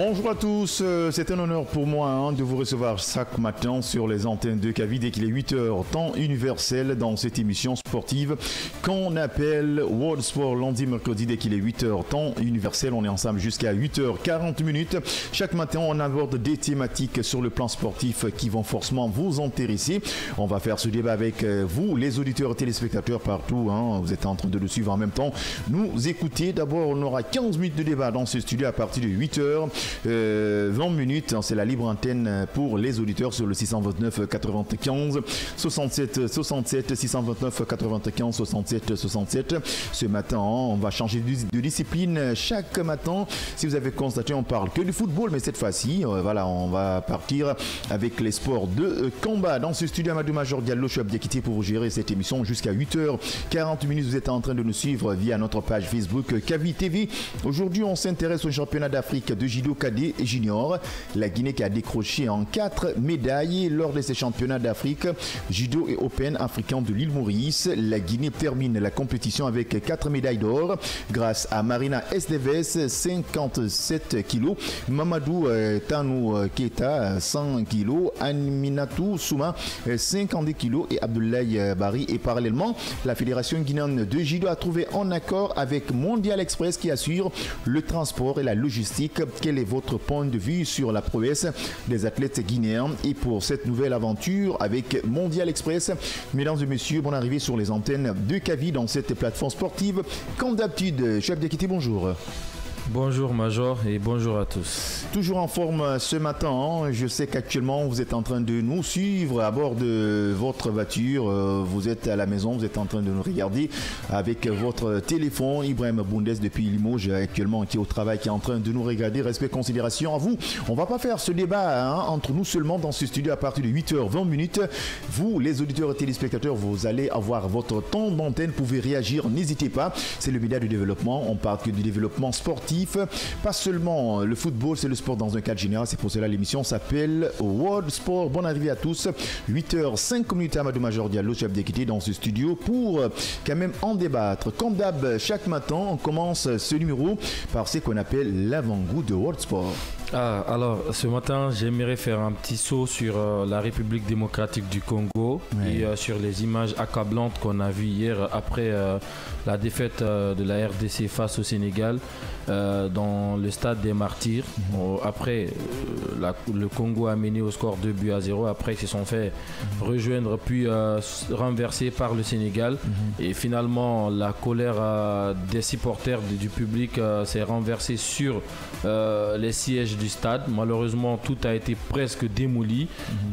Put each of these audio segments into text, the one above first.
Bonjour à tous, c'est un honneur pour moi de vous recevoir chaque matin sur les antennes de Kavi dès qu'il est 8h, temps universel dans cette émission sportive qu'on appelle World Sport lundi, mercredi dès qu'il est 8h, temps universel. On est ensemble jusqu'à 8h40 minutes. Chaque matin, on aborde des thématiques sur le plan sportif qui vont forcément vous intéresser. On va faire ce débat avec vous, les auditeurs et téléspectateurs partout. Vous êtes en train de le suivre en même temps. Nous écoutez. D'abord, on aura 15 minutes de débat dans ce studio à partir de 8h. 20 minutes, c'est la libre antenne pour les auditeurs sur le 629 95 67 67 629 95 67 67. Ce matin, on va changer de discipline chaque matin. Si vous avez constaté, on parle que du football, mais cette fois-ci, on va partir avec les sports de combat. Dans ce studio, Amadou Major Diallo, je suis Abdiakité pour vous gérer cette émission jusqu'à 8h40 minutes. Vous êtes en train de nous suivre via notre page Facebook Kavi TV. Aujourd'hui, on s'intéresse au championnat d'Afrique de judo cadet et junior. La Guinée qui a décroché en 4 médailles lors de ces championnats d'Afrique judo et Open africain de l'île Maurice. La Guinée termine la compétition avec 4 médailles d'or grâce à Marina Esteves, 57 kg, Mamadou Tanou Keita, 100 kg, Aminatou Souma, 50 kg et Abdoulaye Bari. Et parallèlement, la Fédération guinéenne de judo a trouvé un accord avec Mondial Express qui assure le transport et la logistique. Quel est votre point de vue sur la prouesse des athlètes guinéens et pour cette nouvelle aventure avec Mondial Express? Mesdames et messieurs, bonne arrivée sur les antennes de Kavi dans cette plateforme sportive. Comme d'habitude, chef d'équité, bonjour. Bonjour Major et bonjour à tous. Toujours en forme ce matin, je sais qu'actuellement vous êtes en train de nous suivre à bord de votre voiture, vous êtes à la maison, vous êtes en train de nous regarder avec votre téléphone. Ibrahim Boundes depuis Limoges actuellement qui est au travail, qui est en train de nous regarder. Respect, considération à vous. On va pas faire ce débat entre nous seulement dans ce studio à partir de 8h20 minutes. Vous, les auditeurs et téléspectateurs, vous allez avoir votre temps d'antenne, vous pouvez réagir, n'hésitez pas. C'est le média du développement, on parle que du développement sportif. Pas seulement le football, c'est le sport dans un cadre général. C'est pour cela l'émission s'appelle World Sport. Bonne arrivée à tous. 8h05 minutes, Amadou Major Diallo, chef d'équité dans ce studio pour quand même en débattre. Comme d'hab, chaque matin, on commence ce numéro par ce qu'on appelle l'avant-goût de World Sport. Alors, ce matin, j'aimerais faire un petit saut sur la République démocratique du Congo et sur les images accablantes qu'on a vues hier après la défaite de la RDC face au Sénégal dans le stade des Martyrs. Après, le Congo a mené au score 2-0. Après, ils se sont fait rejoindre puis renverser par le Sénégal. Et finalement, la colère des supporters du public s'est renversée sur les sièges du stade. Malheureusement, tout a été presque démoli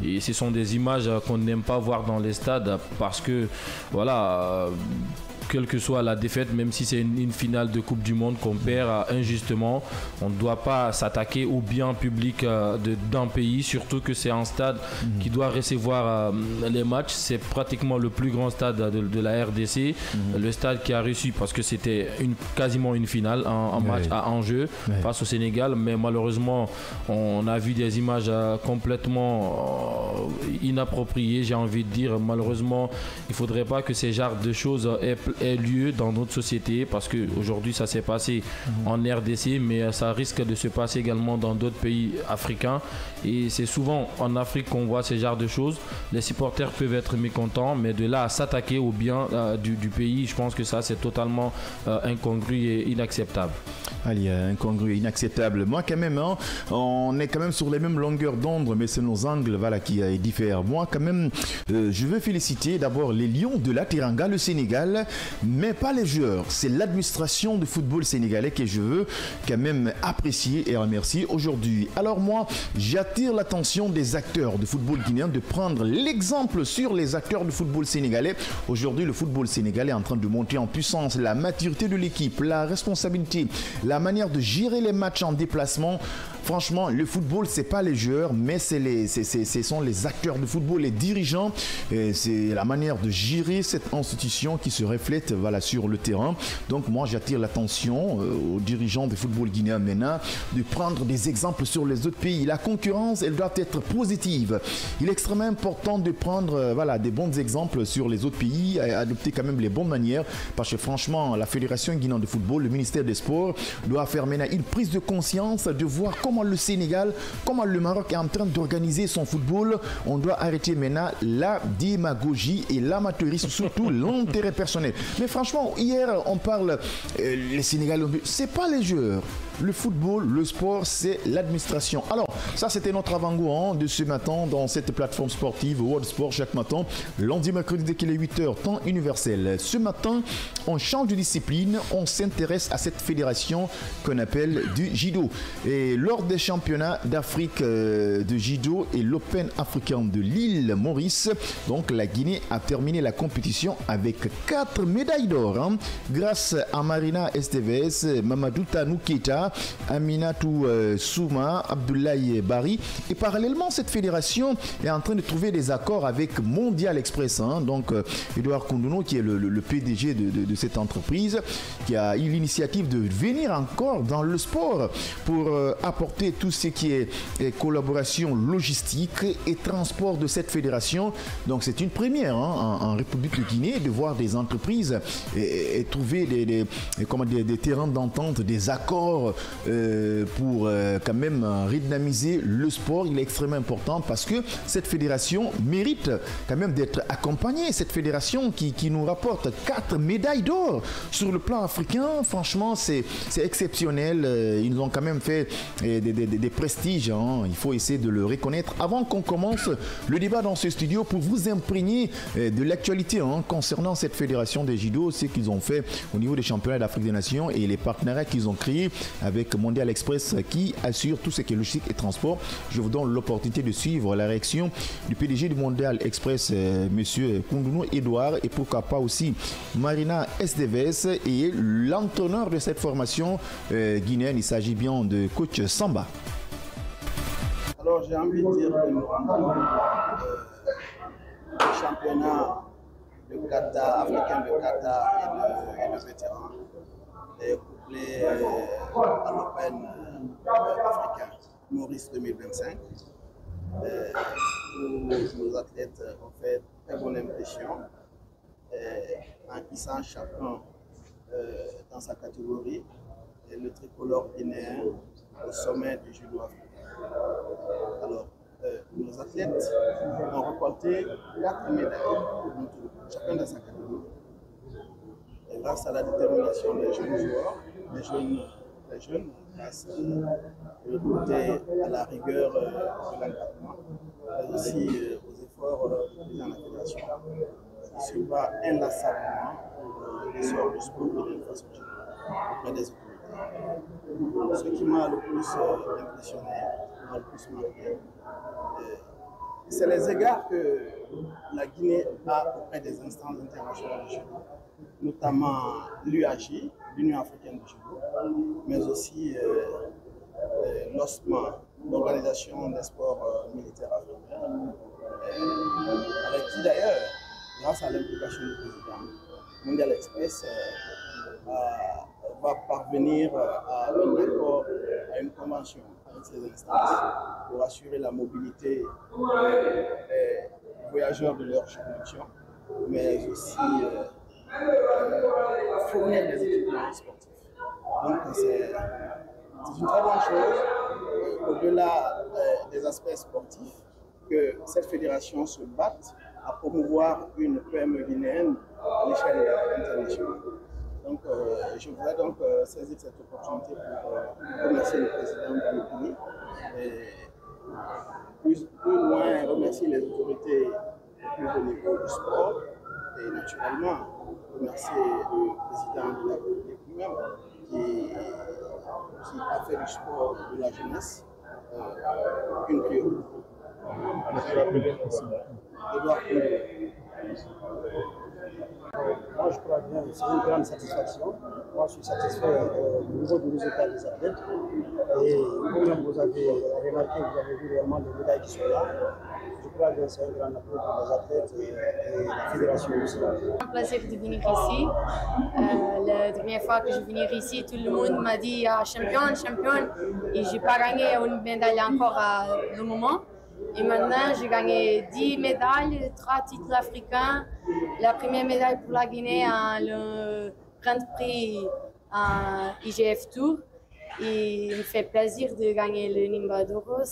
et ce sont des images qu'on n'aime pas voir dans les stades parce que quelle que soit la défaite, même si c'est une finale de Coupe du Monde qu'on perd injustement, on ne doit pas s'attaquer au bien public d'un pays, surtout que c'est un stade qui doit recevoir les matchs. C'est pratiquement le plus grand stade de la RDC, le stade qui a reçu, parce que c'était quasiment une finale, un match à enjeu face au Sénégal, mais malheureusement on a vu des images complètement inappropriées, j'ai envie de dire. Malheureusement, il ne faudrait pas que ces genres de choses aient lieu dans notre société, parce qu'aujourd'hui ça s'est passé en RDC, mais ça risque de se passer également dans d'autres pays africains, et c'est souvent en Afrique qu'on voit ces genres de choses. Les supporters peuvent être mécontents, mais de là à s'attaquer au bien du pays, je pense que ça c'est totalement incongru et inacceptable. Allez, incongru et inacceptable. Moi quand même, on est quand même sur les mêmes longueurs d'onde, mais c'est nos angles qui diffèrent. Moi quand même, je veux féliciter d'abord les Lions de la Teranga, le Sénégal, mais pas les joueurs. C'est l'administration du football sénégalais que je veux quand même apprécier et remercier aujourd'hui. Alors moi, j'attire l'attention des acteurs de football guinéen de prendre l'exemple sur les acteurs du football sénégalais. Aujourd'hui, le football sénégalais est en train de monter en puissance. La maturité de l'équipe, la responsabilité, la manière de gérer les matchs en déplacement. Franchement, le football, c'est pas les joueurs, mais ce sont les acteurs de football, les dirigeants. C'est la manière de gérer cette institution qui se reflète sur le terrain. Donc moi, j'attire l'attention aux dirigeants du football guinéen maintenant de prendre des exemples sur les autres pays. La concurrence, elle doit être positive. Il est extrêmement important de prendre des bons exemples sur les autres pays, adopter quand même les bonnes manières, parce que franchement, la Fédération guinéenne de football, le ministère des Sports, doit faire maintenant une prise de conscience de voir comment comment le Sénégal, comment le Maroc est en train d'organiser son football. On doit arrêter maintenant la démagogie et l'amateurisme, surtout l'intérêt personnel. Mais franchement, hier, on parle, les Sénégalais, c'est pas les joueurs. Le football, le sport, c'est l'administration. Alors, ça, c'était notre avant-goût de ce matin dans cette plateforme sportive World Sport chaque matin, lundi, mercredi, dès qu'il est 8h, temps universel. Ce matin, on change de discipline, on s'intéresse à cette fédération qu'on appelle du judo. Et lors des championnats d'Afrique de judo et l'Open africain de l'île Maurice, donc la Guinée a terminé la compétition avec 4 médailles d'or. Grâce à Marina Esteves, Mamadou Tanou Keita, Aminatou Souma, Abdoulaye Bari. Et parallèlement, cette fédération est en train de trouver des accords avec Mondial Express. Donc, Edouard Koundouno, qui est le PDG de cette entreprise, qui a eu l'initiative de venir encore dans le sport pour apporter tout ce qui est collaboration logistique et transport de cette fédération. Donc, c'est une première en République de Guinée de voir des entreprises et trouver des terrains d'entente, des accords pour quand même redynamiser le sport. Il est extrêmement important parce que cette fédération mérite quand même d'être accompagnée. Cette fédération qui nous rapporte 4 médailles d'or sur le plan africain, franchement, c'est exceptionnel. Ils nous ont quand même fait des prestiges. Il faut essayer de le reconnaître. Avant qu'on commence le débat dans ce studio, pour vous imprégner de l'actualité concernant cette fédération des judo, ce qu'ils ont fait au niveau des championnats d'Afrique des Nations et les partenariats qu'ils ont créés avec Mondial Express qui assure tout ce qui est logistique et transport. Je vous donne l'opportunité de suivre la réaction du PDG du Mondial Express, monsieur Koundouno Edouard, et pourquoi pas aussi Marina Esteves et l'entraîneur de cette formation guinéenne. Il s'agit bien de coach Samba. Alors j'ai envie de dire que nous rentrons le championnat de Qatar, africain de Qatar et de vétérans, et couplé à l'Open africain Maurice 2025. Où nos athlètes ont fait très bonne impression en hissant chacun dans sa catégorie et le tricolore guinéen au sommet du judo africain. Alors, nos athlètes ont récolté 4 médailles, chacun dans sa catégorie. Et grâce à la détermination des jeunes joueurs, des jeunes grâce à la rigueur de l'encadrement, mais aussi aux efforts du président de la fédération, qui se bat inlassablement pour l'essor du sport et de façon générale auprès des autorités. Ce qui m'a le plus impressionné, m'a le plus marqué, c'est les égards que la Guinée a auprès des instances internationales du judo, notamment l'UAJ, l'Union africaine du judo, mais aussi l'OSMA, l'Organisation des sports militaires africains, avec qui d'ailleurs, grâce à l'implication du président, Mondial Express va parvenir à un accord, à une convention avec ces instances pour assurer la mobilité des voyageurs de leur juridiction, mais aussi fournir des équipements sportifs. Donc c'est une très bonne chose, au-delà des aspects sportifs, que cette fédération se batte à promouvoir une PME guinéenne à l'échelle internationale. Donc je voudrais donc saisir cette opportunité pour remercier le président de l'UPI et plus loin remercier les autorités plus haut niveau du sport et naturellement remercier le président de la République lui-même qui a fait du sport de la jeunesse une priorité. Edouard Koundouno. Moi, je crois bien, c'est une grande satisfaction. Moi, je suis satisfait du niveau du résultat des athlètes. Et comme vous avez remarqué, vous avez vu réellement les médailles qui sont là. Je crois que c'est un grand appui pour les athlètes et la fédération aussi. C'est un plaisir de venir ici. La dernière fois que je venais ici, tout le monde m'a dit champion, champion. Et je n'ai pas gagné une médaille encore à le moment. Et maintenant, j'ai gagné 10 médailles, 3 titres africains. La première médaille pour la Guinée à le Grand Prix à IGF Tour. et il me fait plaisir de gagner le Nimba d'Oro.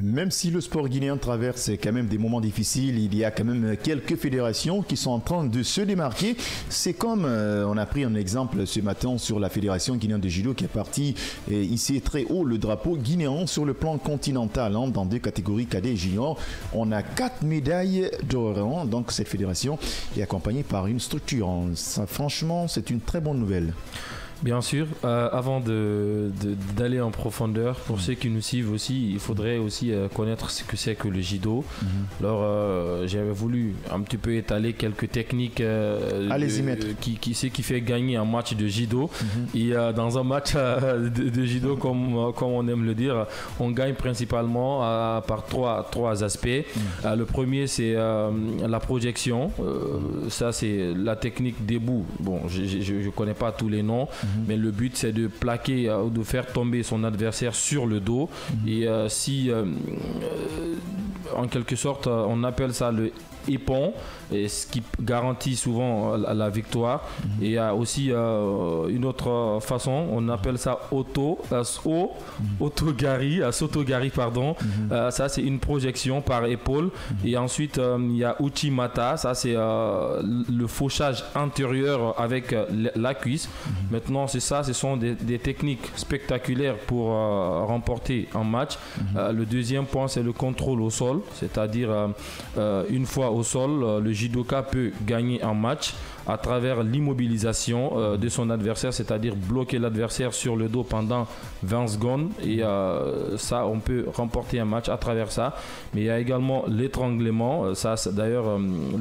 Même si le sport guinéen traverse quand même des moments difficiles, il y a quand même quelques fédérations qui sont en train de se démarquer. C'est comme on a pris un exemple ce matin sur la fédération guinéenne de judo qui est partie ici très haut le drapeau guinéen sur le plan continental hein, dans 2 catégories cadets et juniors. On a 4 médailles d'or. Hein, donc cette fédération est accompagnée par une structure. Hein. Ça, franchement, c'est une très bonne nouvelle. Bien sûr, avant d'aller en profondeur, pour ceux qui nous suivent aussi, il faudrait aussi connaître ce que c'est que le judo. Alors, j'avais voulu un petit peu étaler quelques techniques qui fait gagner un match de judo. Et dans un match de judo, comme on aime le dire, on gagne principalement par trois aspects. Le premier, c'est la projection. Ça, c'est la technique debout. Bon, je ne connais pas tous les noms. Mais le but c'est de plaquer ou de faire tomber son adversaire sur le dos et si en quelque sorte on appelle ça le hippon, et ce qui garantit souvent la victoire. Et il y a aussi une autre façon, on appelle ça autogari, pardon. Ça c'est une projection par épaule. Et ensuite il y a uchimata, ça c'est le fauchage antérieur avec la cuisse. Maintenant ce sont des techniques spectaculaires pour remporter un match. Le deuxième point c'est le contrôle au sol, c'est-à-dire une fois au sol, le judoka peut gagner un match à travers l'immobilisation de son adversaire, c'est-à-dire bloquer l'adversaire sur le dos pendant 20 secondes et ça on peut remporter un match à travers ça. Mais il y a également l'étranglement, ça d'ailleurs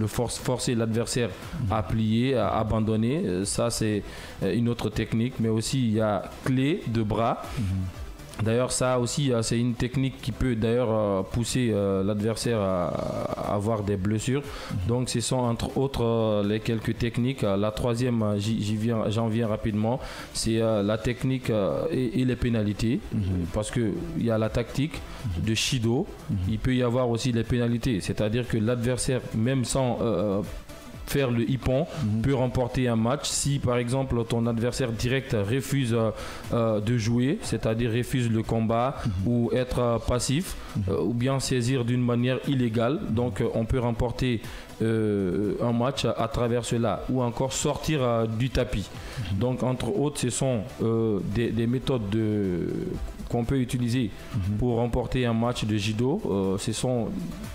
forcer l'adversaire à plier, à abandonner, ça c'est une autre technique. Mais aussi il y a clé de bras. D'ailleurs, ça aussi, c'est une technique qui peut d'ailleurs pousser l'adversaire à avoir des blessures. Donc, ce sont entre autres les quelques techniques. La troisième, j'en viens rapidement, c'est la technique et les pénalités. Parce qu'il y a la tactique de Shido. Il peut y avoir aussi les pénalités. C'est-à-dire que l'adversaire, même sans faire le hippon, peut remporter un match. Si par exemple ton adversaire direct refuse de jouer, c'est-à-dire refuse le combat ou être passif ou bien saisir d'une manière illégale, donc on peut remporter un match à travers cela, ou encore sortir du tapis. Donc entre autres ce sont des méthodes qu'on peut utiliser pour remporter un match de judo. Ce sont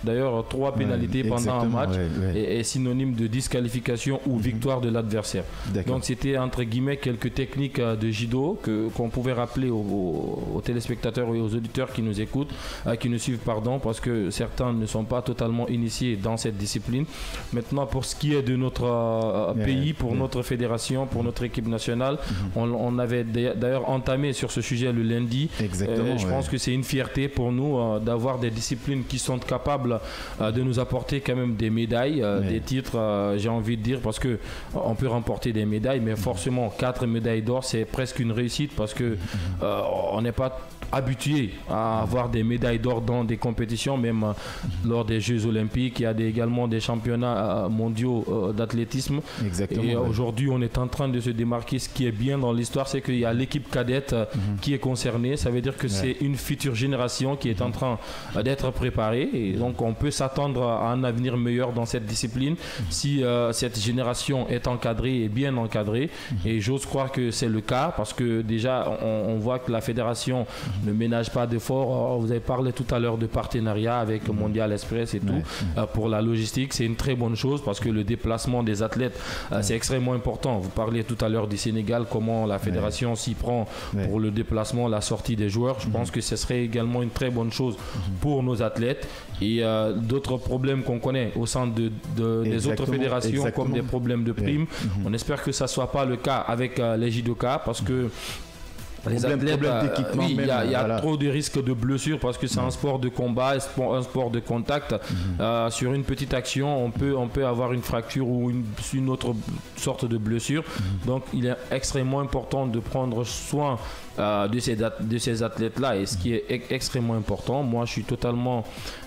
d'ailleurs 3 pénalités pendant un match et synonyme de disqualification ou victoire de l'adversaire. Donc c'était entre guillemets quelques techniques de judo qu'on pouvait rappeler aux téléspectateurs et aux auditeurs qui nous écoutent, qui nous suivent, parce que certains ne sont pas totalement initiés dans cette discipline. Maintenant, pour ce qui est de notre pays, pour notre fédération, pour notre équipe nationale, on avait d'ailleurs entamé sur ce sujet le lundi. Je pense que c'est une fierté pour nous d'avoir des disciplines qui sont capables de nous apporter quand même des médailles, des titres, j'ai envie de dire, parce que on peut remporter des médailles, mais forcément 4 médailles d'or c'est presque une réussite, parce que on n'est pas habitué à avoir des médailles d'or dans des compétitions, même lors des Jeux Olympiques. Il y a également des championnats mondiaux d'athlétisme. Et aujourd'hui, on est en train de se démarquer. Ce qui est bien dans l'histoire, c'est qu'il y a l'équipe cadette qui est concernée. Ça veut dire que c'est une future génération qui est en train d'être préparée. Et donc, on peut s'attendre à un avenir meilleur dans cette discipline si cette génération est encadrée et bien encadrée. Et j'ose croire que c'est le cas, parce que déjà, on voit que la fédération ne ménage pas d'efforts. Vous avez parlé tout à l'heure de partenariat avec Mondial Express et tout. Pour la logistique, c'est une très bonne chose, parce que le déplacement des athlètes, c'est extrêmement important. Vous parliez tout à l'heure du Sénégal, comment la fédération s'y prend pour le déplacement, la sortie des joueurs. Je pense que ce serait également une très bonne chose pour nos athlètes. Et d'autres problèmes qu'on connaît au sein des autres fédérations, comme des problèmes de primes. On espère que ça ne soit pas le cas avec les judokas, parce que les athlètes, il y a trop de risques de blessures, parce que c'est un sport de combat, un sport de contact. Sur une petite action, on peut avoir une fracture ou une autre sorte de blessure. Donc il est extrêmement important de prendre soin de ces athlètes-là. Et ce qui est extrêmement important, moi je suis totalement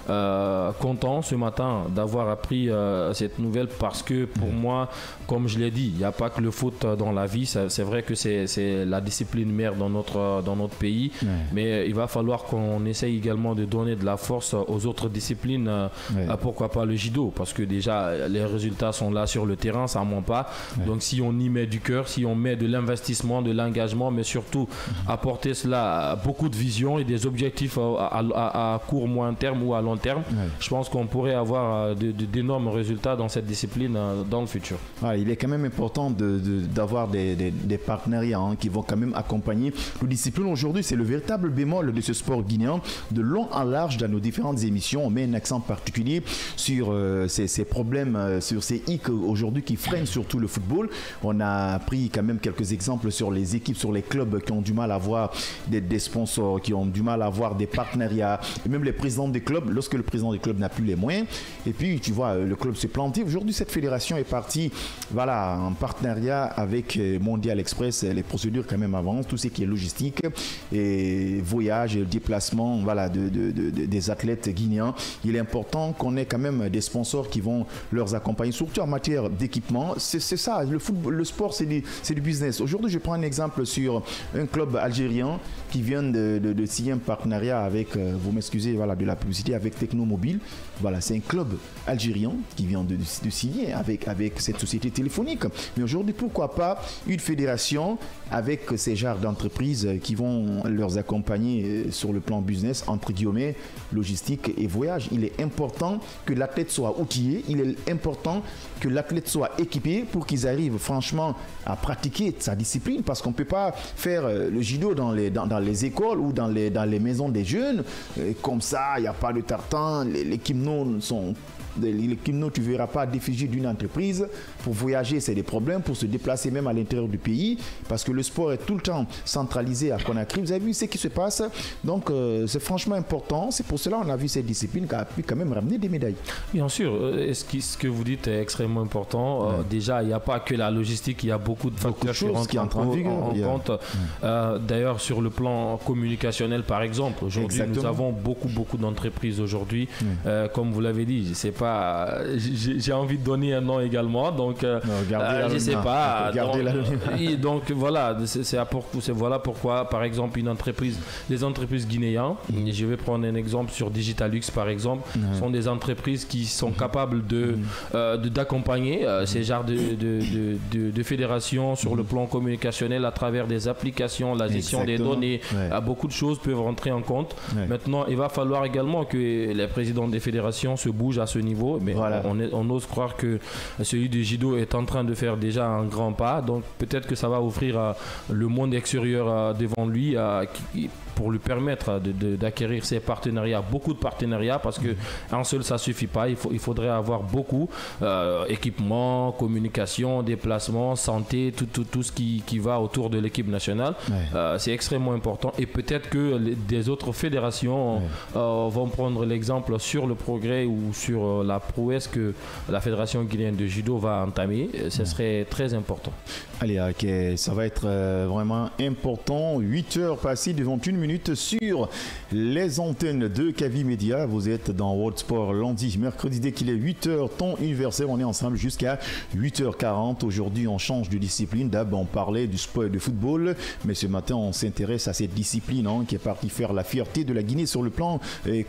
content ce matin d'avoir appris cette nouvelle parce que pour moi, comme je l'ai dit, il n'y a pas que le foot dans la vie. C'est vrai que c'est la discipline mère dans notre pays, mais il va falloir qu'on essaye également de donner de la force aux autres disciplines, pourquoi pas le judo, parce que déjà les résultats sont là sur le terrain, ça ne ment pas. Donc si on y met du cœur, si on met de l'investissement, de l'engagement, mais surtout apporter cela, beaucoup de vision et des objectifs à court, moyen terme ou à long terme, je pense qu'on pourrait avoir d'énormes résultats dans cette discipline dans le futur. Il est quand même important d'avoir des partenariats qui vont quand même accompagner nos disciplines. Aujourd'hui, c'est le véritable bémol de ce sport guinéen. De long en large, dans nos différentes émissions, on met un accent particulier sur ces problèmes, sur ces hic aujourd'hui qui freinent surtout le football. On a pris quand même quelques exemples sur les équipes, sur les clubs qui ont du mal à avoir des sponsors, qui ont du mal à avoir des partenariats, et même les présidents des clubs, lorsque le président des clubs n'a plus les moyens, et puis tu vois le club se planter. Aujourd'hui, cette fédération est partie en partenariat avec Mondial Express. Les procédures quand même avancent, tout ce qui est logistique et voyage et déplacement des athlètes guinéens. Il est important qu'on ait quand même des sponsors qui vont leur accompagner, surtout en matière d'équipement. C'est ça, le sport c'est du business. Aujourd'hui, je prends un exemple sur un club algérien qui vient de signer un partenariat avec, vous m'excusez, de la publicité, avec Technomobile. C'est un club algérien qui vient de signer avec cette société téléphonique. Mais aujourd'hui, pourquoi pas une fédération avec ces genres d'entreprises qui vont leur accompagner sur le plan business, entre guillemets, logistique et voyage. Il est important que l'athlète soit outillé, il est important que l'athlète soit équipé pour qu'ils arrivent franchement à pratiquer sa discipline, parce qu'on ne peut pas faire le judo dans les écoles ou dans les maisons des jeunes. Comme ça, il n'y a pas de tartan, les kimonos sont... Les kimonos, tu ne verras pas d'effigie d'une entreprise. Pour voyager, c'est des problèmes. Pour se déplacer même à l'intérieur du pays, parce que le sport est tout le temps centralisé à Conakry. Vous avez vu ce qui se passe. Donc, c'est franchement important. C'est pour cela qu'on a vu cette discipline qui a pu quand même ramener des médailles. Bien sûr. Ce que vous dites est extrêmement important. Déjà, il n'y a pas que la logistique. Il y a beaucoup de facteurs qui rentrent en compte. D'ailleurs, sur le plan communicationnel, par exemple, aujourd'hui, nous avons beaucoup d'entreprises aujourd'hui. Comme vous l'avez dit, c'est pas... J'ai envie de donner un nom également, donc je sais pas. Donc voilà, voilà pourquoi, par exemple, les entreprises guinéennes, je vais prendre un exemple sur Digitalux par exemple, sont des entreprises qui sont capables d'accompagner ces genres de fédérations sur le plan communicationnel à travers des applications, la gestion des données, beaucoup de choses peuvent rentrer en compte. Maintenant, il va falloir également que les présidents des fédérations se bougent à ce niveau, mais on ose croire que celui du judo est en train de faire déjà un grand pas, donc peut-être que ça va ouvrir le monde extérieur devant lui pour lui permettre d'acquérir ses partenariats, beaucoup de partenariats, parce qu'un seul ça suffit pas, il faudrait avoir beaucoup équipement, communication, déplacement, santé, tout ce qui va autour de l'équipe nationale. C'est extrêmement important, et peut-être que des autres fédérations vont prendre l'exemple sur le progrès ou sur la prouesse que la Fédération guinéenne de judo va entamer. Ce serait très important. Allez, ok, ça va être vraiment important. 8 heures passées devant 1 minute sur les antennes de Kavi Media. Vous êtes dans World Sport lundi, mercredi, dès qu'il est 8h, temps universel. On est ensemble jusqu'à 8h40. Aujourd'hui, on change de discipline. D'abord, on parlait du sport et du football, mais ce matin, on s'intéresse à cette discipline qui est partie faire la fierté de la Guinée sur le plan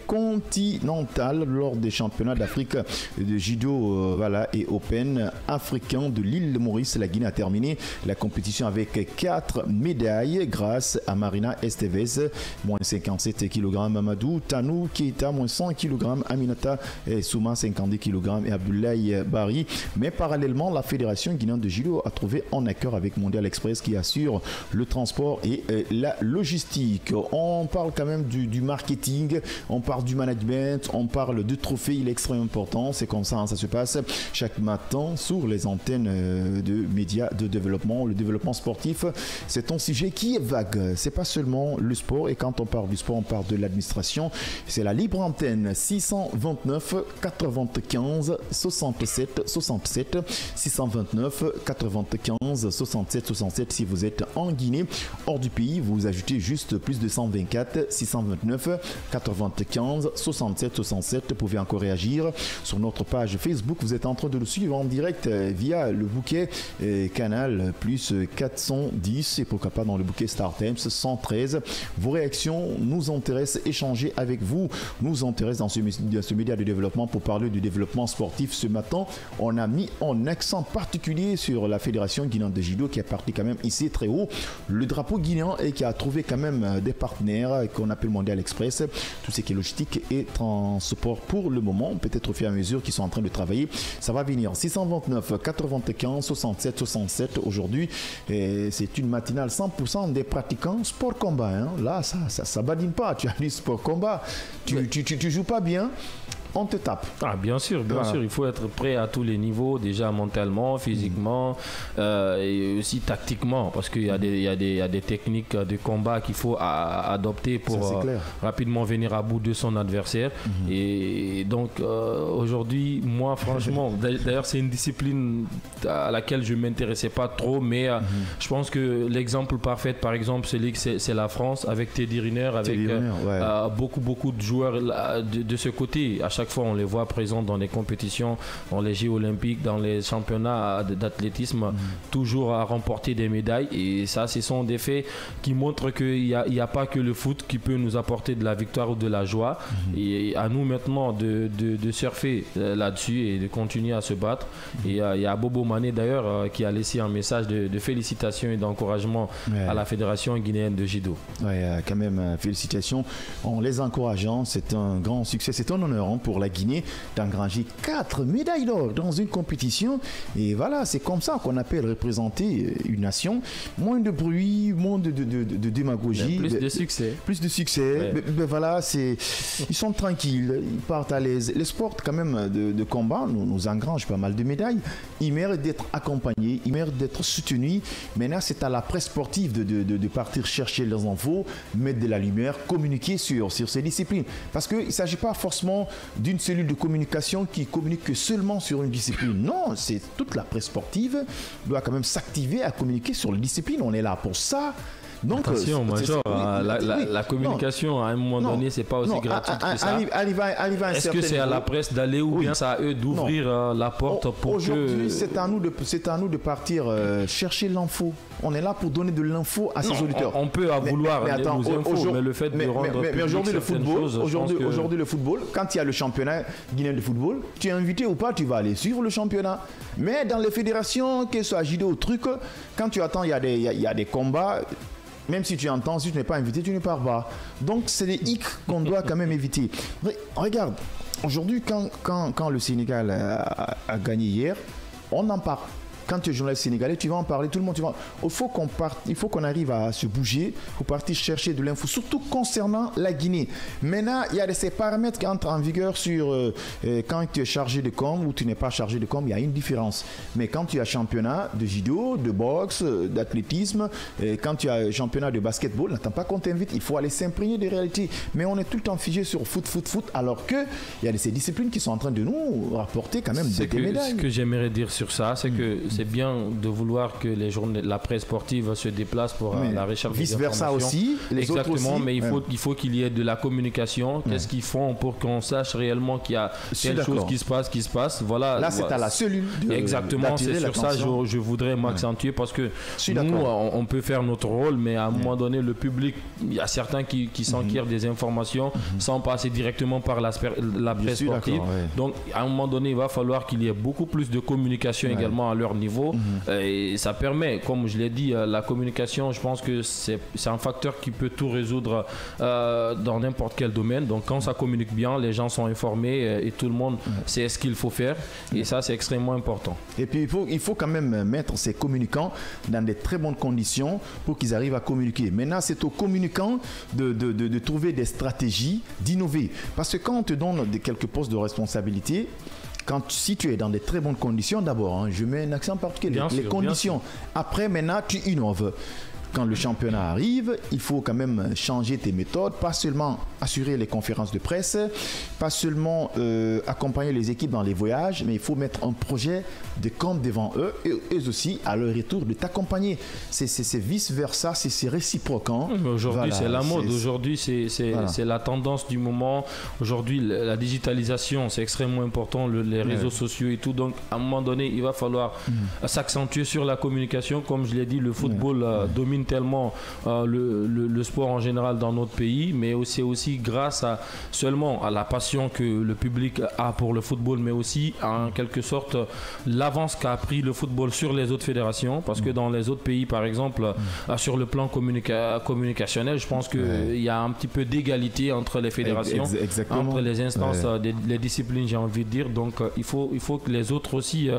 continental lors des championnats d'Afrique de judo et Open africain de l'île de Maurice. La Guinée a terminé la compétition avec 4 médailles grâce à Marina Esteves, moins 57 kg, Mamadou Tanou Keita, moins 100 kg, Aminata Souma, 52 kg, et Abdoulaye Bari. Mais parallèlement, la Fédération guinéenne de judo a trouvé un accord avec Mondial Express qui assure le transport et la logistique. On parle quand même du marketing, on parle du management, on parle du trophée. Il est extrêmement important. C'est comme ça, ça se passe chaque matin sur les antennes de médias de développement. Le développement sportif, c'est un sujet qui est vague. C'est pas seulement le sport, et quand on parle du sport, on parle de l'administration. C'est la libre antenne 629 95 67 67 629 95 67 67 si vous êtes en Guinée. hors du pays, vous ajoutez juste plus de 124 629 95 67 67. Vous pouvez encore réagir sur notre page Facebook. Vous êtes en train de nous suivre en direct via le bouquet Canal plus 410 et pourquoi pas dans le bouquet Star Times 113. Vos réactions nous intéressent, échanger avec vous nous intéresse dans ce média de développement pour parler du développement sportif. Ce matin, on a mis un accent particulier sur la Fédération guinéenne de judo qui est partie quand même ici très haut le drapeau guinéen et qui a trouvé quand même des partenaires qu'on appelle Mondial Express, tout ce qui est logistique et transport pour le moment, peut-être au fur et à mesure qu'ils sont en train de travailler, ça va venir. 629 95 67 67 aujourd'hui, c'est une matinale 100% des pratiquants sport combat, hein. Là ça badine pas, tu as dit sport combat, tu joues pas bien, on te tape. Ah, bien sûr, il faut être prêt à tous les niveaux, déjà mentalement, physiquement et aussi tactiquement, parce qu'il y a des techniques de combat qu'il faut adopter pour rapidement venir à bout de son adversaire. Et donc aujourd'hui, moi franchement, d'ailleurs c'est une discipline à laquelle je ne m'intéressais pas trop, mais je pense que l'exemple parfait, par exemple, c'est la France avec Teddy Riner, avec beaucoup de joueurs de ce côté. À chaque fois, on les voit présents dans les compétitions, dans les Jeux olympiques, dans les championnats d'athlétisme, toujours à remporter des médailles. Et ça, ce sont des faits qui montrent qu'il n'y a pas que le foot qui peut nous apporter de la victoire ou de la joie. Et à nous maintenant de surfer là-dessus et de continuer à se battre. Et il y a Bobo Mané d'ailleurs qui a laissé un message de félicitations et d'encouragement à la Fédération guinéenne de judo. Oui, quand même, félicitations. En les encourageant, c'est un grand succès, c'est un honneur pour la Guinée d'engranger 4 médailles d'or dans une compétition. Et voilà, c'est comme ça qu'on appelle représenter une nation. Moins de bruit, moins de démagogie. Plus de succès. Plus de succès. Ouais. Voilà, ils sont tranquilles, ils partent à l'aise. Les sports quand même de combat nous engrangent pas mal de médailles. Ils méritent d'être accompagnés, ils méritent d'être soutenus. Maintenant, c'est à la presse sportive de partir chercher les infos, mettre de la lumière, communiquer sur ces disciplines. Parce qu'il ne s'agit pas forcément d'une cellule de communication qui communique que seulement sur une discipline. Non, c'est toute la presse sportive doit quand même s'activer à communiquer sur les disciplines. On est là pour ça. Donc, attention, Major, la communication à un moment donné, c'est pas aussi gratuit que ça. Est-ce que c'est à la presse d'aller ou bien c'est à eux d'ouvrir la porte pour aujourd'hui, c'est à nous de partir chercher l'info. On est là pour donner de l'info à ses auditeurs. On peut vouloir les infos, mais le fait de rendre public aujourd'hui le football, quand il y a le championnat guinéen de football, tu es invité ou pas, tu vas aller suivre le championnat. Mais dans les fédérations, que ce soit judo ou truc, quand tu attends, il y a des combats. Même si tu entends, si tu n'es pas invité, tu ne pars pas. Donc, c'est des hicks qu'on doit quand même éviter. Mais, regarde, aujourd'hui, quand le Sénégal a gagné hier, on en parle. Quand tu es journaliste sénégalais, tu vas en parler, tout le monde, il faut qu'on arrive à se bouger pour partir chercher de l'info, surtout concernant la Guinée. Maintenant, il y a ces paramètres qui entrent en vigueur sur quand tu es chargé de com ou tu n'es pas chargé de com, il y a une différence. Mais quand tu as championnat de judo, de boxe, d'athlétisme, quand tu as championnat de basketball, n'attends pas qu'on t'invite, il faut aller s'imprégner des réalités. Mais on est tout le temps figé sur foot, alors qu'il y a ces disciplines qui sont en train de nous rapporter quand même des médailles. Ce que j'aimerais dire sur ça, c'est que c'est bien de vouloir que la presse sportive se déplace pour la recherche vice versa aussi, les autres aussi. Mais il faut qu'il y ait de la communication. Qu'est-ce qu'ils font pour qu'on sache réellement qu'il y a telle chose qui se passe. Voilà. Là, c'est à la cellule. Exactement, c'est sur ça que je voudrais m'accentuer parce que nous, on peut faire notre rôle, mais à un moment donné, le public, il y a certains qui s'enquirent des informations sans passer directement par la presse sportive. Donc, à un moment donné, il va falloir qu'il y ait beaucoup plus de communication également à leur niveau. Et ça permet, comme je l'ai dit, la communication, je pense que c'est un facteur qui peut tout résoudre dans n'importe quel domaine. Donc quand ça communique bien, les gens sont informés et tout le monde sait ce qu'il faut faire. Et ça, c'est extrêmement important. Et puis il faut quand même mettre ces communicants dans des très bonnes conditions pour qu'ils arrivent à communiquer. Maintenant, c'est aux communicants de trouver des stratégies, d'innover. Parce que quand on te donne quelques postes de responsabilité, si tu es dans des très bonnes conditions, d'abord, je mets un accent particulier, les conditions. Après, maintenant, tu innoves. quand le championnat arrive, il faut quand même changer tes méthodes, pas seulement assurer les conférences de presse, pas seulement accompagner les équipes dans les voyages, mais il faut mettre un projet de camp devant eux et eux aussi, à leur retour, de t'accompagner. C'est vice-versa, c'est réciproque. Hein. Aujourd'hui, c'est la mode. Aujourd'hui, c'est la tendance du moment. Aujourd'hui, la digitalisation, c'est extrêmement important, les réseaux sociaux et tout. Donc, à un moment donné, il va falloir s'accentuer sur la communication. Comme je l'ai dit, le football domine tellement le sport en général dans notre pays, mais c'est aussi grâce seulement à la passion que le public a pour le football, mais aussi en quelque sorte l'avance qu'a pris le football sur les autres fédérations, parce que dans les autres pays, par exemple, sur le plan communicationnel, je pense qu'il y a un petit peu d'égalité entre les fédérations, entre les instances, les disciplines, j'ai envie de dire. Donc il faut que les autres aussi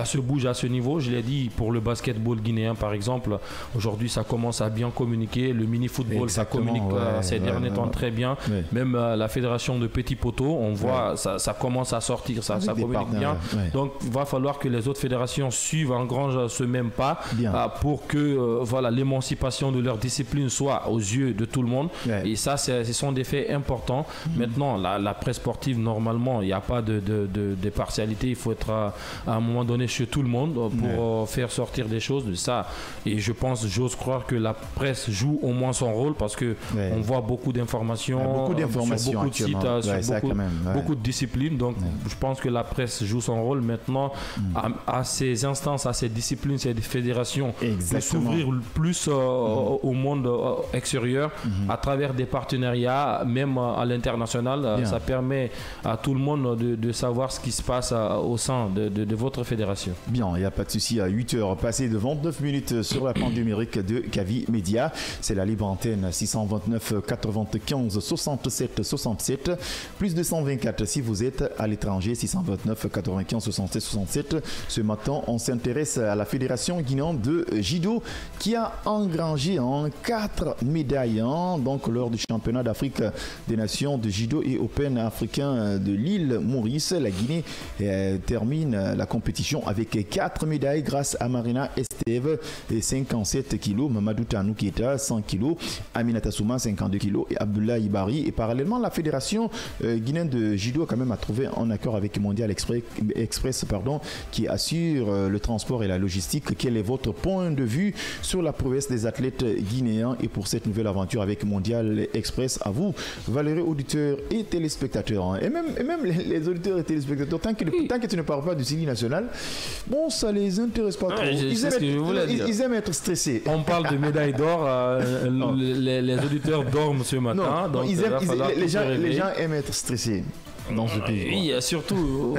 se bougent à ce niveau. Je l'ai dit pour le basketball guinéen, par exemple. Aujourd'hui, ça commence à bien communiquer. Le mini-football, ça communique ces derniers temps très bien. Même la fédération de petits poteaux, on voit, ça commence à sortir, ça communique bien. Donc il va falloir que les autres fédérations suivent, engrangent ce même pas pour que l'émancipation de leur discipline soit aux yeux de tout le monde. Et ça, ce sont des faits importants. Maintenant, la presse sportive, normalement, il n'y a pas de partialité. Il faut être à un moment donné chez tout le monde pour faire sortir des choses de ça. Et j'ose croire que la presse joue au moins son rôle, parce que on voit beaucoup d'informations, sur beaucoup de sites, sur beaucoup de disciplines. Donc, je pense que la presse joue son rôle maintenant à ces instances, à ces disciplines, ces fédérations, de s'ouvrir plus au monde extérieur à travers des partenariats, même à l'international. Ça permet à tout le monde de savoir ce qui se passe au sein de votre fédération. Bien, il n'y a pas de souci. À 8h passées de 29 minutes sur la pente numérique de Kavi Média. C'est la libre antenne 629 95 67 67, plus 224 si vous êtes à l'étranger, 629 95 67 67. Ce matin, on s'intéresse à la Fédération guinéenne de judo qui a engrangé 4 médailles donc lors du championnat d'Afrique des nations de judo et Open africain de l'île Maurice. La Guinée termine la compétition avec 4 médailles grâce à Marina Esteve, 57 kg, Mamadou Tanou Keita, 100 kg, Aminata Souma, 52 kg et Abdullah Ibari. Et parallèlement, la Fédération guinéenne de judo quand même a trouvé un accord avec Mondial Express qui assure le transport et la logistique. Quel est votre point de vue sur la prouesse des athlètes guinéens et pour cette nouvelle aventure avec Mondial Express? À vous, valeureux auditeurs et téléspectateurs, et même les auditeurs et téléspectateurs, tant que tu ne parles pas du Sili national, bon, ça les intéresse pas trop. Ils aiment être stressés. On parle de médaille d'or, les auditeurs dorment ce matin. Non, les gens aiment être stressés dans ce pays. Oui, surtout,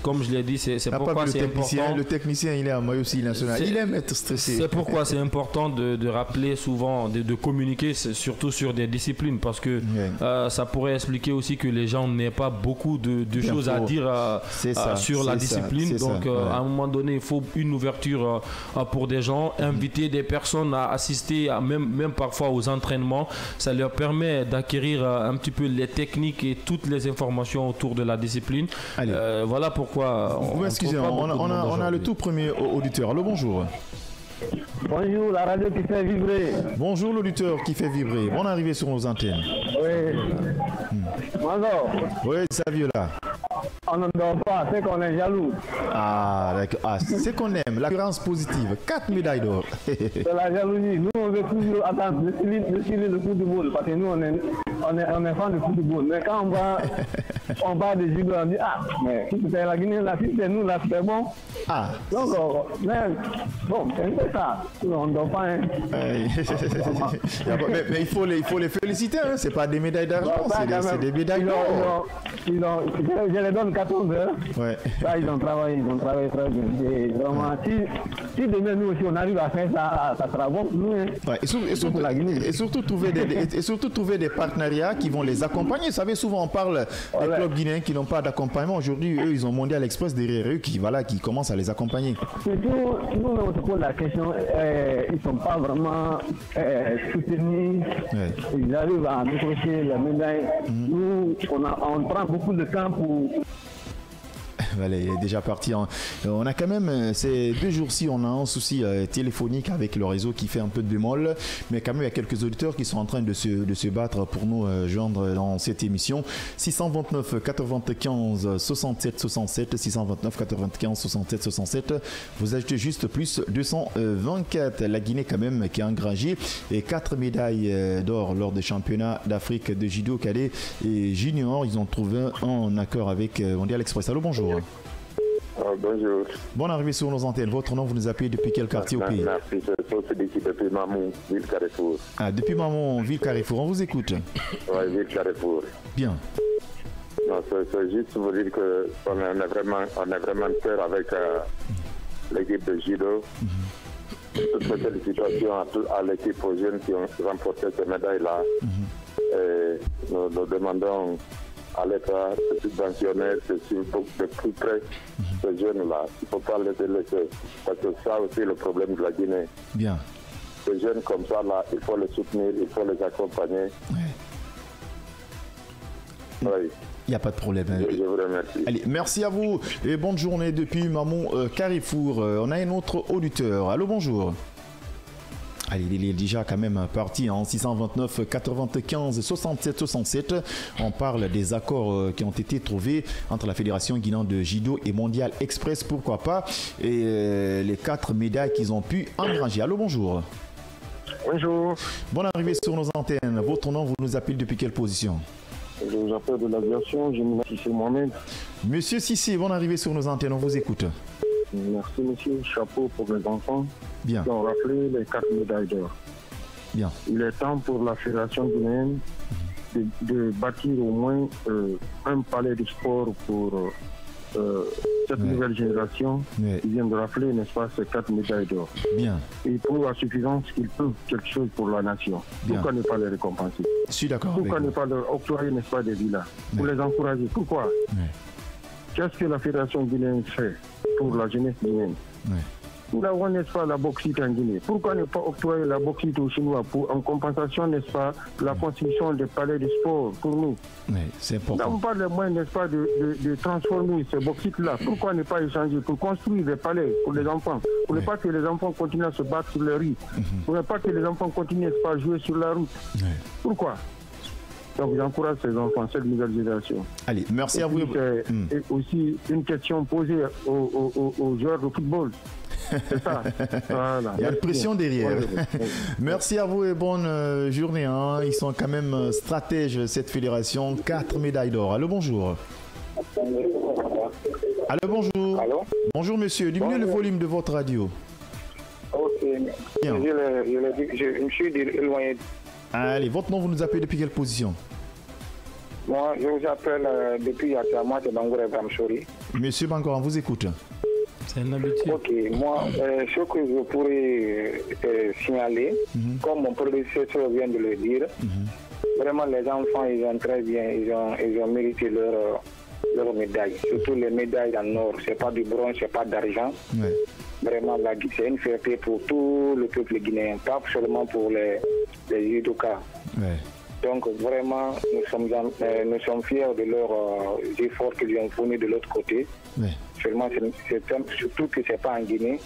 comme je l'ai dit, c'est pourquoi c'est important. Le technicien, il est à moi aussi national. Il aime être stressé. C'est pourquoi c'est important de rappeler souvent, de communiquer, surtout sur des disciplines, parce que ça pourrait expliquer aussi que les gens n'aient pas beaucoup de choses à dire sur la discipline. Donc, à un moment donné, il faut une ouverture pour des gens, inviter des personnes à assister, même parfois aux entraînements. Ça leur permet d'acquérir un petit peu les techniques et toutes les informations autour de la discipline. Voilà pourquoi vous m'excusez, on a le tout premier auditeur. Allô, bonjour. Bonjour, la radio qui fait vibrer. Bonjour l'auditeur qui fait vibrer. Bonne arrivée sur nos antennes. Oui. Bonjour. Oui, Savio là. On ne dort pas, c'est qu'on est jaloux. Ah, d'accord. C'est qu'on aime, l'assurance positive. 4 médailles d'or. C'est la jalousie. Nous, on veut toujours attendre le football, parce que nous, on est fan de football. Mais quand on parle de judo, on dit, mais si c'était la Guinée, là, si c'est nous, là, c'est bon. Donc, c'est un peu ça. On ne dort pas. Mais il faut les féliciter, c'est pas des médailles d'argent, c'est des médailles d'or. Je les donne 14 heures. Là, ils ont travaillé très bien. Et vraiment, si demain nous aussi on arrive à faire ça, ça sera bon pour nous. Et surtout trouver des partenariats qui vont les accompagner. Vous savez, souvent on parle des clubs guinéens qui n'ont pas d'accompagnement. Aujourd'hui, eux, ils ont Mondial Express derrière eux qui commencent à les accompagner. Surtout, nous, on se pose la question, ils ne sont pas vraiment soutenus. Ils arrivent à décrocher la médaille. Nous, on prend beaucoup de temps pour Voilà, il est déjà parti. On a quand même, ces 2 jours-ci, on a un souci téléphonique avec le réseau qui fait un peu de bémol. Mais quand même, il y a quelques auditeurs qui sont en train de se battre pour nous joindre dans cette émission. 629 95 67 67. 629 95 67 67. Vous ajoutez juste plus 224. La Guinée, quand même, qui a engrangé 4 médailles d'or lors des championnats d'Afrique de judo cadet et junior. Ils ont trouvé un accord avec Mondial Express. Allô, bonjour. Bonjour. Bonne arrivée sur nos antennes. Votre nom, vous nous appelez depuis quel quartier au pays? Merci, c'est depuis Mamon, Ville Carrefour. Ah, depuis Mamon, Ville Carrefour. On vous écoute. Oui, Ville Carrefour. Bien. Non, c'est juste vous dire qu'on est vraiment peur avec l'équipe de judo. Toutes ces félicitations à l'équipe aux jeunes qui ont remporté ces médailles-là. Nous demandons à l'État de subventionner de plus près ces jeunes-là. Il ne faut pas les laisser. Parce que ça aussi le problème de la Guinée. Bien. Ces jeunes comme ça, là, il faut les soutenir, il faut les accompagner. Oui. Il n'y a pas de problème. Je vous remercie. Allez, merci à vous et bonne journée depuis Mamon Carrefour. On a un autre auditeur. Allô, bonjour. Allez, il est déjà quand même parti en 629 95 67 67. On parle des accords qui ont été trouvés entre la Fédération guinéenne de judo et Mondial Express, pourquoi pas, et les 4 médailles qu'ils ont pu engranger. Allô, bonjour. Bonjour. Bonne arrivée sur nos antennes. Votre nom, vous nous appelez depuis quelle position? Je vous appelle de l'aviation, je m'appelle Sissé Mohamed. Monsieur Sissé, bonne arrivée sur nos antennes, on vous écoute. Merci monsieur, chapeau pour les enfants. Bien. Qui ont rappelé les 4 médailles d'or. Bien. Il est temps pour la Fédération guinéenne de bâtir au moins un palais de sport pour cette nouvelle génération qui vient de rappeler, n'est-ce pas, ces 4 médailles d'or. Bien. Et pour la suffisance qu'ils peuvent quelque chose pour la nation. Bien. Pourquoi ne pas les récompenser? Je suis d'accord. Pourquoi ne pas leur octroyer, n'est-ce pas, des villas pour les encourager? Pourquoi? Qu'est-ce que la Fédération guinéenne fait pour la jeunesse guinéenne? Nous avons, n'est-ce pas, la bauxite en Guinée. Pourquoi ne pas octroyer la bauxite aux Chinois en compensation, n'est-ce pas, la construction des palais de sport pour nous? C'est important. Nous n'avons pas les moyens, n'est-ce pas, de transformer ces bauxites-là. Pourquoi ne pas échanger pour construire des palais pour les enfants? Pour ne pas que les enfants continuent à se battre sur les rues. Pour ne pas que les enfants continuent, n'est-ce pas, à jouer sur la route. Pourquoi? Donc j'encourage ces enfants, cette nouvelle génération. Allez, merci à vous. Et aussi une question posée aux joueurs de football. C'est ça. Voilà. Il y a une pression derrière. Merci à vous et bonne journée. Ils sont quand même stratèges, cette fédération. 4 médailles d'or. Allô, bonjour. Allô, bonjour. Allô? Bonjour, monsieur. Diminuez le volume de votre radio. Ok. Bien. Je me suis éloigné. Allez, votre nom, vous nous appelez depuis quelle position? Moi, je vous appelle depuis Yatama, de Bangoura Bramchori. Monsieur Bangor, on vous écoute. C'est un habitué. Ok, moi, ce que je pourrais signaler, comme mon prédécesseur vient de le dire, vraiment les enfants, ils ont très bien, ils ont mérité leur médaille. Surtout les médailles en or, c'est pas du bronze, c'est pas d'argent. Vraiment, c'est une fierté pour tout le peuple guinéen, pas seulement pour les judokas. Donc vraiment, nous sommes fiers de leurs efforts qu'ils ont fournis de l'autre côté. Seulement, c'est surtout que ce n'est pas en Guinée,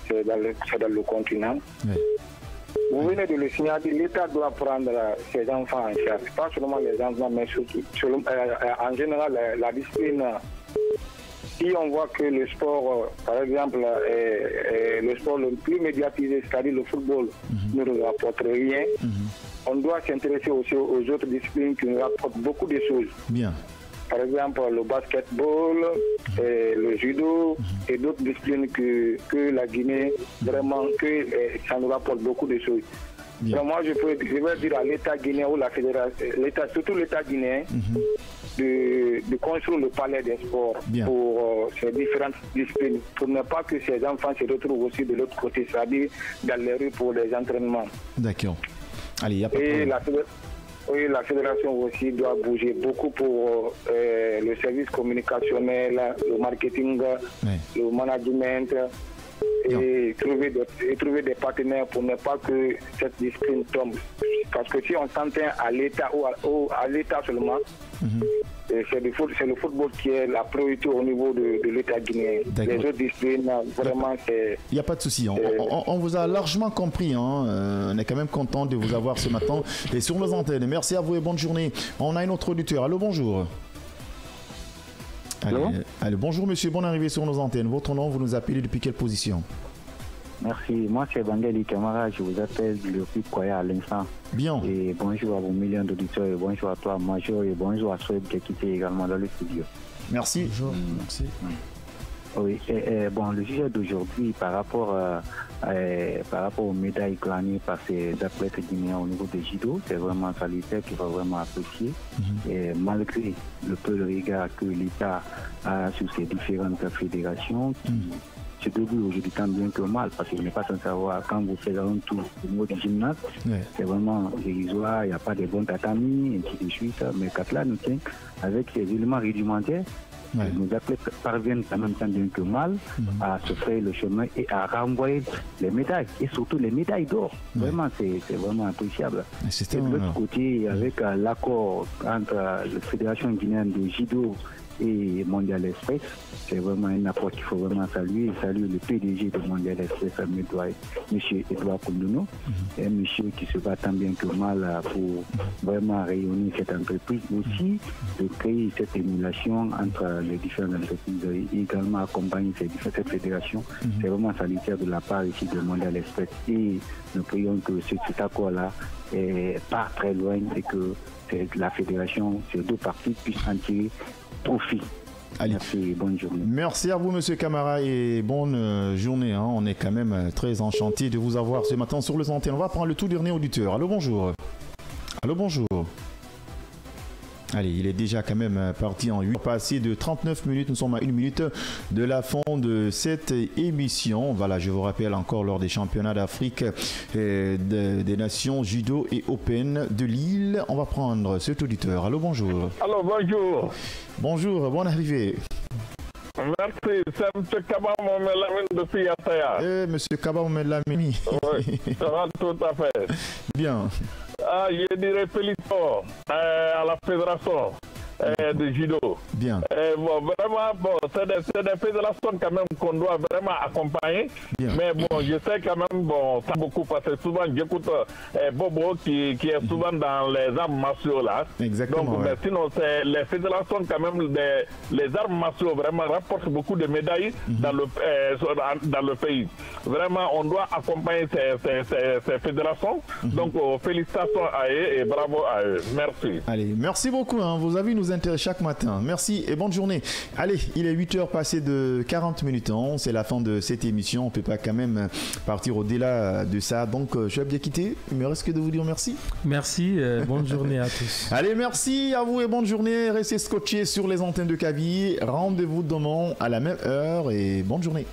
c'est dans le continent. Vous venez de le signaler, l'État doit prendre ses enfants en charge. Pas seulement les enfants, mais surtout, en général, la discipline. Si on voit que le sport, par exemple, le sport le plus médiatisé, c'est-à-dire le football, ne nous rapporte rien, on doit s'intéresser aussi aux autres disciplines qui nous rapportent beaucoup de choses. Bien. Par exemple, le basketball, le judo et d'autres disciplines que la Guinée, vraiment, que ça nous rapporte beaucoup de choses. Donc moi, je vais dire à l'État guinéen ou la fédération, surtout l'État guinéen, de construire le palais des sports pour ces différentes disciplines, pour ne pas que ces enfants se retrouvent aussi de l'autre côté, c'est-à-dire dans les rues pour les entraînements. D'accord. Allez, il n'y a pas de problème. Oui, la fédération aussi doit bouger beaucoup pour le service communicationnel, le marketing, le management et trouver des partenaires pour ne pas que cette discipline tombe. Parce que si on s'entend à l'État ou à l'État seulement, c'est le football qui est la priorité au niveau de l'État guinéen. Les autres disciplines, vraiment, c'est... Il n'y a pas de souci. On vous a largement compris. On est quand même content de vous avoir ce matin et sur nos antennes. Merci à vous et bonne journée. On a un autre auditeur. Allô, bonjour. Allô, bonjour monsieur, bonne arrivée sur nos antennes. Votre nom, vous nous appelez depuis quelle position? Merci, moi c'est Bandeli Camara, je vous appelle le plus Koya à l'instant. Bien. Et bonjour à vos millions d'auditeurs, et bonjour à toi Major, et bonjour à ceux qui étaient également dans le studio. Merci. Bonjour. Merci. Oui, bon, le sujet d'aujourd'hui par rapport aux médailles glanées par ces athlètes guinéens au niveau des judo, c'est vraiment salutaire qu'il faut vraiment apprécier. Et malgré le peu de regard que l'État a sur ces différentes fédérations, se débrouille aujourd'hui tant bien que mal, parce qu'il n'est pas sans savoir quand vous faites un tour au niveau du gymnase, c'est vraiment dérisoire, il n'y a pas de bons tatamis, et ainsi de suite. Mais quand là nous tient avec ces éléments rudimentaires, nos athlètes parviennent quand même tant bien que mal à se faire le chemin et à renvoyer les médailles, et surtout les médailles d'or. Vraiment, c'est vraiment appréciable. Et de l'autre côté, avec l'accord entre la Fédération guinéenne de judo et Mondial Express, c'est vraiment un apport qu'il faut vraiment saluer. Saluer le PDG de Mondial Express, M. Edouard Koundono, un monsieur qui se bat tant bien que mal pour vraiment rayonner cette entreprise, aussi de créer cette émulation entre les différentes entreprises et également accompagner cette fédération. C'est vraiment salutaire de la part ici de Mondial Express. Et nous prions que cet accord-là part très loin et que la fédération, ces deux parties, puissent en tirer profit. Allez. Merci, bonne journée. Merci à vous, monsieur Camara, et bonne journée. On est quand même très enchanté de vous avoir ce matin sur les antennes. On va prendre le tout dernier auditeur. Allô, bonjour. Allô, bonjour. Allez, il est déjà quand même parti en 8. Passé de 39 minutes, nous sommes à 1 minute de la fin de cette émission. Voilà, je vous rappelle encore lors des championnats d'Afrique des nations judo et open de Lille. On va prendre cet auditeur. Allô, bonjour. Allô, bonjour. Bonjour, bonne arrivée. Merci, c'est M. Kaba Momelamine depuis Yataya. Monsieur Kaba Momelamine. Oui, ça va tout à fait. Bien. Je dirais félicitations à la fédération de judo. Bien. Bon, vraiment, c'est des fédérations quand même qu'on doit vraiment accompagner. Bien. Mais bon, je sais quand même, ça beaucoup parce que souvent j'écoute Bobo qui est souvent dans les arts martiaux là. Exactement. Donc, mais sinon, les fédérations quand même, les arts martiaux vraiment rapportent beaucoup de médailles dans le pays. Vraiment, on doit accompagner ces fédérations. Donc, félicitations à eux et bravo à eux. Merci. Allez, merci beaucoup. Vos avis nous intéressent chaque matin. Merci et bonne journée. Allez, il est 8h passé de 40 minutes. C'est la fin de cette émission. On ne peut pas quand même partir au-delà de ça. Donc, je vais bien quitter. Il me reste que de vous dire merci. Merci. Bonne journée à tous. Allez, merci à vous et bonne journée. Restez scotchés sur les antennes de Kavi. Rendez-vous demain à la même heure et bonne journée.